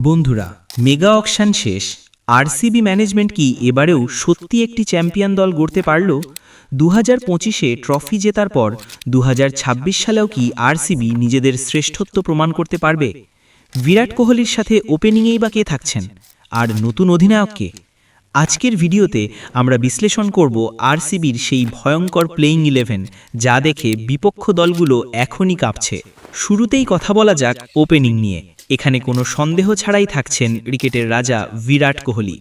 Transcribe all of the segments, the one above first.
বন্ধুরা, mega auction শেষ। RCB management কি এবারেও সত্যি একটি চ্যাম্পিয়ন দল গড়তে পারল? 2025-এ ট্রফি জেতার পর 2026 সালেও কি আরসিবি নিজেদের শ্রেষ্ঠত্ব প্রমাণ করতে পারবে? বিরাট কোহলির সাথে ওপেনিংয়েই বা কে থাকছেন, আর নতুন অধিনায়ককে? আজকের ভিডিওতে আমরা বিশ্লেষণ করব আরসিবির সেই ভয়ঙ্কর প্লেইং 11, যা দেখে বিপক্ষ দলগুলো এখনই কাঁপছে। শুরুতেই কথা বলা যাক ওপেনিং নিয়ে। এখানে কোনো সন্দেহ ছাড়াই থাকছেন ক্রিকেটের রাজা বিরাট কোহলি,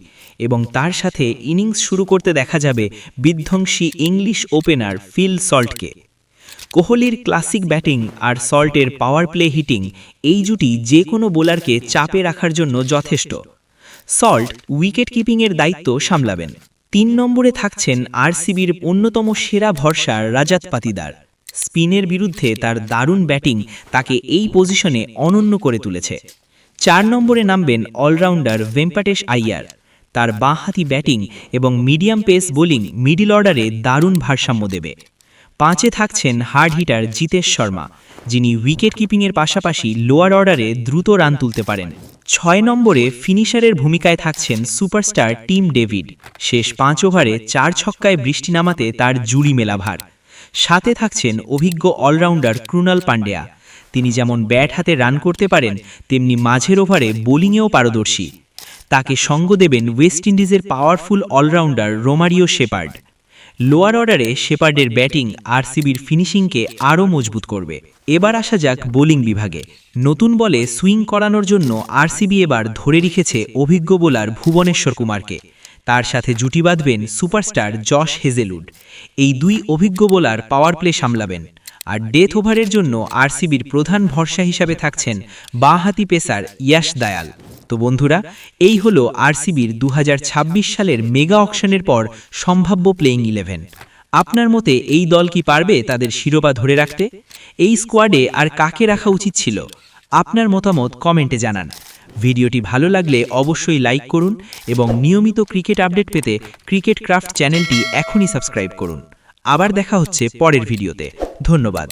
এবং তার সাথে ইনিংস শুরু করতে দেখা যাবে বিধ্বংসী ইংলিশ ওপেনার ফিল সল্টকে। কোহলির ক্লাসিক ব্যাটিং আর সল্টের পাওয়ার প্লে হিটিং, এই জুটি যে কোনো বোলারকে চাপে রাখার জন্য যথেষ্ট। সল্ট উইকেট কিপিংয়ের দায়িত্ব সামলাবেন। 3 নম্বরে থাকছেন আরসিবির অন্যতম সেরা ভরসা রাজাত পাতিদার। স্পিনের বিরুদ্ধে তার দারুণ ব্যাটিং তাকে এই পজিশনে অনন্য করে তুলেছে। 4 নম্বরে নামবেন অলরাউন্ডার ভেঙ্কটেশ আইয়ার। তার বাঁহাতি ব্যাটিং এবং মিডিয়াম পেস বোলিং মিডল অর্ডারে দারুণ ভারসাম্য দেবে। 5-এ থাকছেন হার্ড হিটার জিতেশ শর্মা, যিনি উইকেট কিপিংয়ের পাশাপাশি লোয়ার অর্ডারে দ্রুত রান তুলতে পারেন। 6 নম্বরে ফিনিশারের ভূমিকায় থাকছেন সুপারস্টার টিম ডেভিড। শেষ 5 ওভারে 4 ছক্কায় বৃষ্টি নামাতে তার জুড়ি মেলা ভার। 7-এ থাকছেন অভিজ্ঞ অলরাউন্ডার ক্রুনাল পান্ডিয়া। তিনি যেমন ব্যাট হাতে রান করতে পারেন, তেমনি মাঝের ওভারে বোলিংয়েও পারদর্শী। তাকে সঙ্গ দেবেন ওয়েস্ট ইন্ডিজের powerful all-rounder Romario Shepherd. Lower অর্ডারে শেপার্ডের ব্যাটিং আরসিবির ফিনিশিংকে আরও মজবুত করবে। এবার আসা যাক বোলিং বিভাগে। নতুন বলে সুইং করানোর জন্য আরসিবি এবার ধরে রেখেছে অভিজ্ঞ বোলার ভুবনেশ্বর কুমারকে। তার সাথে জুটি বাঁধবেন সুপারস্টার জশ হেজেলউড। এই 2 অভিজ্ঞ বোলার পাওয়ার প্লে সামলাবেন। আর ডেথ ওভারের জন্য আরসিবির প্রধান ভরসা হিসাবে থাকছেন বাঁহাতি পেসার ইয়াশ দায়াল। তো বন্ধুরা, এই হলো আরসিবির 2026 সালের মেগা অকশনের পর সম্ভাব্য প্লেইং 11। আপনার মতে এই দল কি পারবে তাদের শিরোপা ধরে রাখতে? এই স্কোয়াডে আর কাকে রাখা উচিত ছিল? আপনার মতামত কমেন্টে জানান। ভিডিওটি ভালো লাগলে অবশ্যই লাইক করুন এবং নিয়মিত ক্রিকেট আপডেট পেতে ক্রিকেট ক্রাফট চ্যানেলটি এখনই সাবস্ক্রাইব করুন। আবার দেখা হচ্ছে পরের ভিডিওতে। ধন্যবাদ।